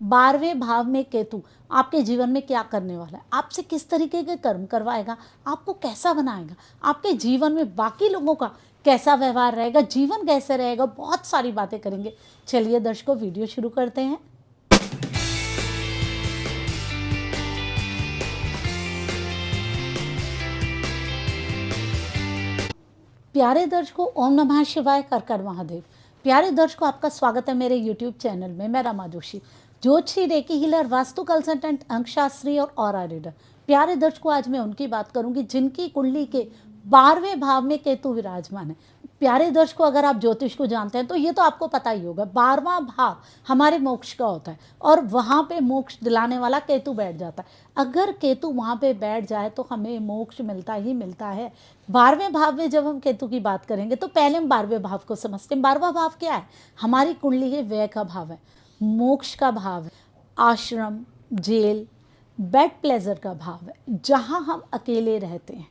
12वें भाव में केतु आपके जीवन में क्या करने वाला है, आपसे किस तरीके के कर्म करवाएगा, आपको कैसा बनाएगा, आपके जीवन में बाकी लोगों का कैसा व्यवहार रहेगा, जीवन कैसे रहेगा, बहुत सारी बातें करेंगे। चलिए दर्शकों, वीडियो शुरू करते हैं। प्यारे दर्शकों, ओम नमः शिवाय, कर कर महादेव। प्यारे दर्शकों, आपका स्वागत है मेरे यूट्यूब चैनल में। मैं रमा जोशी, ज्योतिषी, रेकी हीलर, वास्तु कंसल्टेंट, अंकशास्त्री और ऑरा रीडर। प्यारे दर्शकों, आज मैं उनकी बात करूंगी जिनकी कुंडली के 12वें भाव में केतु विराजमान है। प्यारे दर्शकों, अगर आप ज्योतिष को जानते हैं तो ये तो आपको पता ही होगा, 12वां भाव हमारे मोक्ष का होता है और वहाँ पे मोक्ष दिलाने वाला केतु बैठ जाता है। अगर केतु वहाँ पे बैठ जाए तो हमें मोक्ष मिलता ही मिलता है। 12वें भाव में जब हम केतु की बात करेंगे तो पहले हम 12वें भाव को समझते हैं। 12वां भाव क्या है? हमारी कुंडली के व्यय का भाव है, मोक्ष का भाव है, आश्रम, जेल, बेड प्लेजर का भाव है, जहाँ हम अकेले रहते हैं,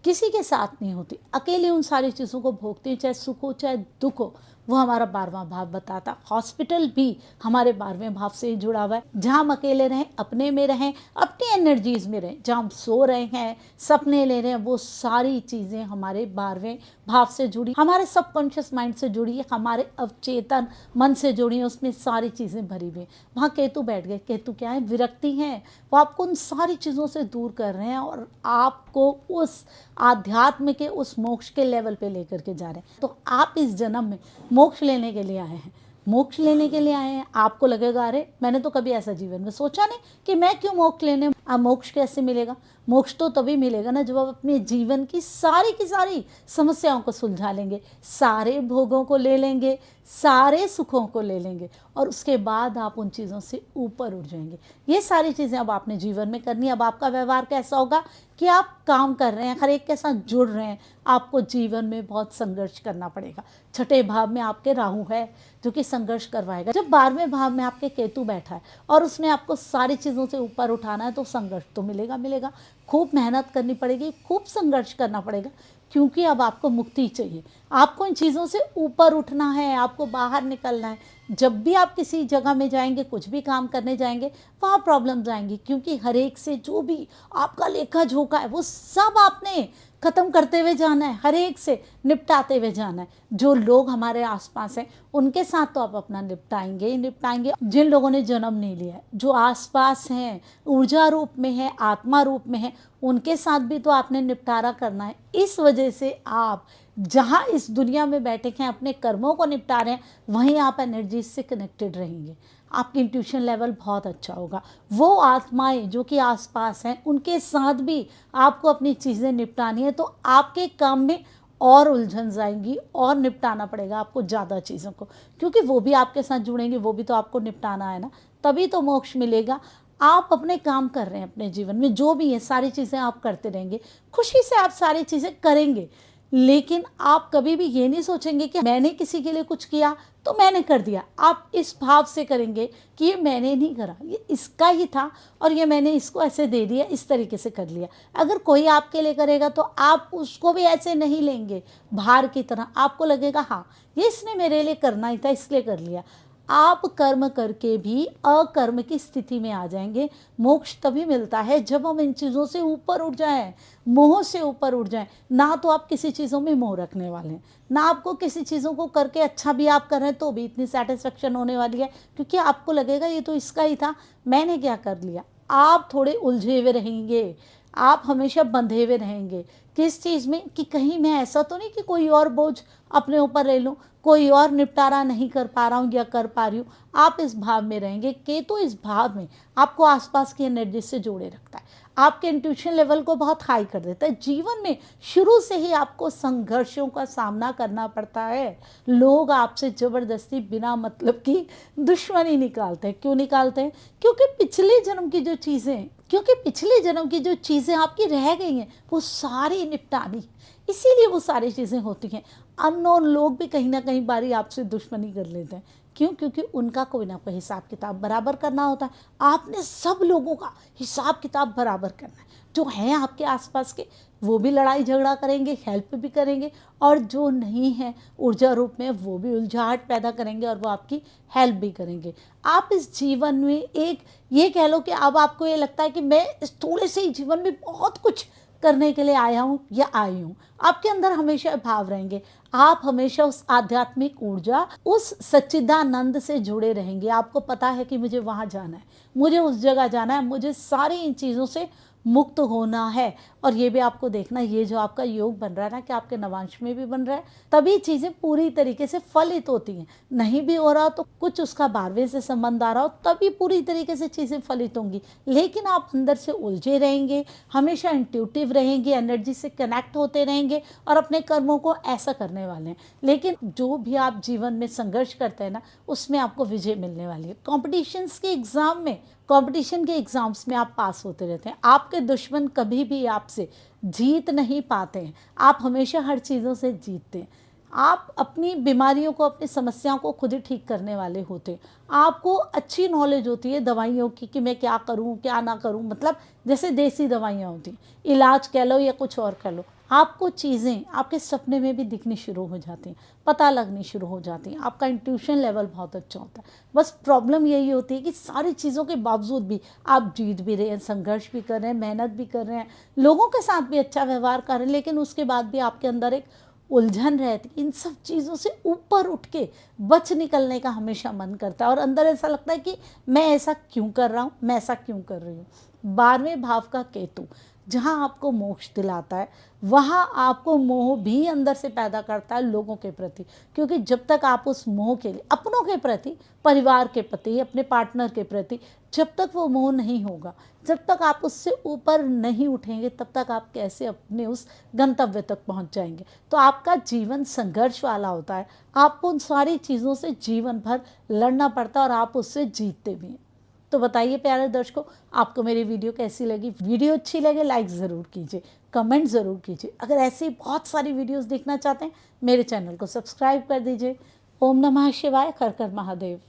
किसी के साथ नहीं होती, अकेले उन सारी चीज़ों को भोगते हैं, चाहे सुख हो चाहे दुख हो। वो हमारा 12वां भाव बताता। हॉस्पिटल भी हमारे 12वें भाव से ही जुड़ा हुआ है, जहाँ हम अकेले रहें, अपने में रहें, अपनी एनर्जीज में रहें, जहाँ हम सो रहे हैं, सपने ले रहे हैं, वो सारी चीज़ें हमारे 12वें भाव से जुड़ी, हमारे सबकॉन्शियस माइंड से जुड़ी है, हमारे अवचेतन मन से जुड़ी है, उसमें सारी चीज़ें भरी हुई हैं। वहाँ केतु बैठ गए। केतु क्या है? विरक्ति हैं। वो आपको उन सारी चीज़ों से दूर कर रहे हैं और आपको उस आध्यात्म के, उस मोक्ष के लेवल पे लेकर के जा रहे हैं। तो आप इस जन्म में मोक्ष लेने के लिए आए हैं, मोक्ष लेने के लिए आए हैं। आपको लगेगा अरे मैंने तो कभी ऐसा जीवन में सोचा नहीं कि मैं क्यों मोक्ष लेने। अब मोक्ष कैसे मिलेगा? मोक्ष तो तभी मिलेगा ना जब आप अपने जीवन की सारी समस्याओं को सुलझा लेंगे, सारे भोगों को ले लेंगे, सारे सुखों को ले लेंगे और उसके बाद आप उन चीज़ों से ऊपर उठ जाएंगे। ये सारी चीज़ें अब आपने जीवन में करनी है। अब आपका व्यवहार कैसा होगा कि आप काम कर रहे हैं, हर एक के साथ जुड़ रहे हैं, आपको जीवन में बहुत संघर्ष करना पड़ेगा। छठे भाव में आपके राहु है जो कि संघर्ष करवाएगा। जब 12वें भाव में आपके केतु बैठा है और उसने आपको सारी चीज़ों से ऊपर उठाना है तो संघर्ष तो मिलेगा। खूब मेहनत करनी पड़ेगी, खूब संघर्ष करना पड़ेगा, क्योंकि अब आपको मुक्ति चाहिए। आपको इन चीज़ों से ऊपर उठना है, आपको बाहर निकलना है। जब भी आप किसी जगह में जाएंगे, कुछ भी काम करने जाएंगे, वहाँ प्रॉब्लम्स आएंगी, क्योंकि हर एक से जो भी आपका लेखा जोखा है वो सब आपने ख़त्म करते हुए जाना है, हर एक से निपटाते हुए जाना है। जो लोग हमारे आसपास हैं उनके साथ तो आप अपना निपटाएंगे ही निपटाएंगे। जिन लोगों ने जन्म नहीं लिया है, जो आसपास हैं, ऊर्जा रूप में है, आत्मा रूप में है, उनके साथ भी तो आपने निपटारा करना है। इस वजह से आप जहाँ इस दुनिया में बैठे हैं, अपने कर्मों को निपटा रहे हैं, वहीं आप एनर्जी से कनेक्टेड रहेंगे। आपकी इंट्यूशन लेवल बहुत अच्छा होगा। वो आत्माएं जो कि आसपास हैं उनके साथ भी आपको अपनी चीज़ें निपटानी है, तो आपके काम में और उलझन जाएंगी और निपटाना पड़ेगा आपको ज़्यादा चीज़ों को, क्योंकि वो भी आपके साथ जुड़ेंगे, वो भी तो आपको निपटाना है ना, तभी तो मोक्ष मिलेगा। आप अपने काम कर रहे हैं, अपने जीवन में जो भी है सारी चीज़ें आप करते रहेंगे, खुशी से आप सारी चीज़ें करेंगे, लेकिन आप कभी भी ये नहीं सोचेंगे कि मैंने किसी के लिए कुछ किया तो मैंने कर दिया। आप इस भाव से करेंगे कि ये मैंने नहीं करा, ये इसका ही था और ये मैंने इसको ऐसे दे दिया, इस तरीके से कर लिया। अगर कोई आपके लिए करेगा तो आप उसको भी ऐसे नहीं लेंगे भार की तरह। आपको लगेगा हाँ ये इसने मेरे लिए करना ही था, इसलिए कर लिया। आप कर्म करके भी अकर्म की स्थिति में आ जाएंगे। मोक्ष तभी मिलता है जब हम इन चीज़ों से ऊपर उठ जाएं, मोह से ऊपर उठ जाएं। ना तो आप किसी चीज़ों में मोह रखने वाले हैं, ना आपको किसी चीज़ों को करके अच्छा भी आप कर रहे हैं तो भी इतनी सेटिस्फेक्शन होने वाली है, क्योंकि आपको लगेगा ये तो इसका ही था, मैंने क्या कर लिया। आप थोड़े उलझे हुए रहेंगे, आप हमेशा बंधे हुए रहेंगे। किस चीज़ में? कि कहीं मैं ऐसा तो नहीं कि कोई और बोझ अपने ऊपर ले लूँ, कोई और निपटारा नहीं कर पा रहा हूँ या कर पा रही हूँ। आप इस भाव में रहेंगे। केतु इस भाव में आपको आसपास की एनर्जी से जोड़े रखता है, आपके इंट्यूशन लेवल को बहुत हाई कर देता है। जीवन में शुरू से ही आपको संघर्षों का सामना करना पड़ता है। लोग आपसे ज़बरदस्ती बिना मतलब की दुश्मनी निकालते हैं। क्यों निकालते हैं? क्योंकि पिछले जन्म की जो चीज़ें आपकी रह गई हैं वो सारी निपटानी, इसीलिए वो सारी चीज़ें होती हैं। अननोन लोग भी कहीं ना कहीं बारी आपसे दुश्मनी कर लेते हैं। क्यों? क्योंकि उनका कोई ना कोई हिसाब किताब बराबर करना होता है। आपने सब लोगों का हिसाब किताब बराबर करना है। जो हैं आपके आसपास के वो भी लड़ाई झगड़ा करेंगे, हेल्प भी करेंगे, और जो नहीं है ऊर्जा रूप में वो भी उलझाहट पैदा करेंगे और वो आपकी हेल्प भी करेंगे। आप इस जीवन में एक ये कह लो कि अब आपको ये लगता है कि मैं इस थोड़े से ही जीवन में बहुत कुछ करने के लिए आया हूँ या आई हूँ। आपके अंदर हमेशा भाव रहेंगे। आप हमेशा उस आध्यात्मिक ऊर्जा, उस सच्चिदानंद से जुड़े रहेंगे। आपको पता है कि मुझे वहाँ जाना है, मुझे उस जगह जाना है, मुझे सारी इन चीज़ों से मुक्त होना है। और ये भी आपको देखना, ये जो आपका योग बन रहा है ना, कि आपके नवांश में भी बन रहा है, तभी चीज़ें पूरी तरीके से फलित होती हैं। नहीं भी हो रहा तो कुछ उसका 12वें से संबंध आ रहा हो, तभी पूरी तरीके से चीज़ें फलित होंगी। लेकिन आप अंदर से उलझे रहेंगे, हमेशा इंट्यूटिव रहेंगे, एनर्जी से कनेक्ट होते रहेंगे और अपने कर्मों को ऐसा करने वाले हैं। लेकिन जो भी आप जीवन में संघर्ष करते हैं ना, उसमें आपको विजय मिलने वाली है। कॉम्पिटिशन्स के एग्ज़ाम में, कंपटीशन के एग्ज़ाम्स में आप पास होते रहते हैं। आपके दुश्मन कभी भी आपसे जीत नहीं पाते हैं। आप हमेशा हर चीज़ों से जीतते हैं। आप अपनी बीमारियों को, अपनी समस्याओं को खुद ही ठीक करने वाले होते हैं। आपको अच्छी नॉलेज होती है दवाइयों की कि मैं क्या करूं क्या ना करूं, मतलब जैसे देसी दवाइयाँ होती हैं, इलाज कह लो या कुछ और कह लो, आपको चीज़ें आपके सपने में भी दिखनी शुरू हो जाती हैं, पता लगनी शुरू हो जाती हैं। आपका इंट्यूशन लेवल बहुत अच्छा होता है। बस प्रॉब्लम यही होती है कि सारी चीज़ों के बावजूद भी आप जीत भी रहे हैं, संघर्ष भी कर रहे हैं, मेहनत भी कर रहे हैं, लोगों के साथ भी अच्छा व्यवहार कर रहे हैं, लेकिन उसके बाद भी आपके अंदर एक उलझन रहती। इन सब चीज़ों से ऊपर उठ के बच निकलने का हमेशा मन करता है, और अंदर ऐसा लगता है कि मैं ऐसा क्यों कर रहा हूँ, मैं ऐसा क्यों कर रही हूँ। 12वें भाव का केतु जहाँ आपको मोक्ष दिलाता है, वहाँ आपको मोह भी अंदर से पैदा करता है लोगों के प्रति। क्योंकि जब तक आप उस मोह के लिए, अपनों के प्रति, परिवार के प्रति, अपने पार्टनर के प्रति, जब तक वो मोह नहीं होगा, जब तक आप उससे ऊपर नहीं उठेंगे, तब तक आप कैसे अपने उस गंतव्य तक पहुंच जाएंगे। तो आपका जीवन संघर्ष वाला होता है। आपको उन सारी चीज़ों से जीवन भर लड़ना पड़ता है और आप उससे जीतते भी हैं। तो बताइए प्यारे दर्शकों, आपको मेरी वीडियो कैसी लगी? वीडियो अच्छी लगे लाइक ज़रूर कीजिए, कमेंट ज़रूर कीजिए। अगर ऐसी बहुत सारी वीडियोस देखना चाहते हैं, मेरे चैनल को सब्सक्राइब कर दीजिए। ओम नमः शिवाय, हर हर महादेव।